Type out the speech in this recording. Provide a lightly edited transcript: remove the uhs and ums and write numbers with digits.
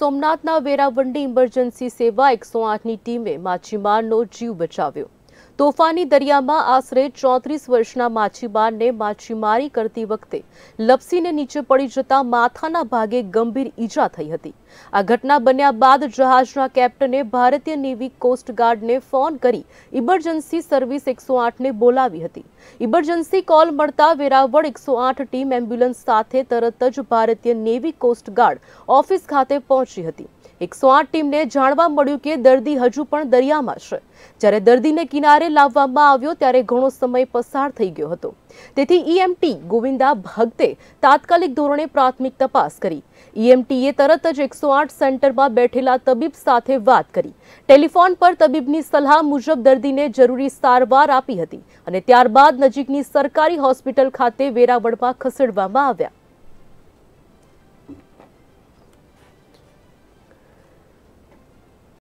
સોમનાથના વેરાવંડી emergency સેવા 108ની ટીમે માછીમારનો જીવ બચાવ્યો। તોફાની દરિયામાં આશરે 34 વર્ષના માછીમારને માછીમારી કરતી વખતે લપસીને નીચે પડી જતા માથાના ભાગે ગંભીર ઈજા થઈ હતી। આ ઘટના બન્યા બાદ જહાજના કેપ્ટને ભારતીય નેવી કોસ્ટ ગાર્ડને ફોન કરી ઇમરજન્સી સર્વિસ 108ને બોલાવી હતી। ઇમરજન્સી કોલ મળતા વેરાવળ 108 ટીમ એમ્બ્યુલન્સ સાથે તરત જ ભારતીય નેવી કોસ્ટ ગાર્ડ ઓફિસ ખાતે પહોંચી હતી। 108 ટીમને જાણવા મળ્યું કે દર્દી હજુ પણ દરિયામાં છે। જ્યારે દર્દીને કિનારે લાવવામાં આવ્યો ત્યારે ઘણો સમય પસાર થઈ ગયો હતો। તેથી ઈએમટી ગોવિંદા ભગતે તાત્કાલિક ધોરણે પ્રાથમિક તપાસ કરી। ઈએમટીએ તરત જ 108 સેન્ટરમાં બેઠેલા તબીબ સાથે વાત કરી। ટેલિફોન પર તબીબની સલાહ મુજબ દર્દીને જરૂરી સારવાર આપી હતી અને ત્યારબાદ નજીકની સરકારી હોસ્પિટલ ખાતે વેરાવળમાં ખસેડવામાં આવ્યા।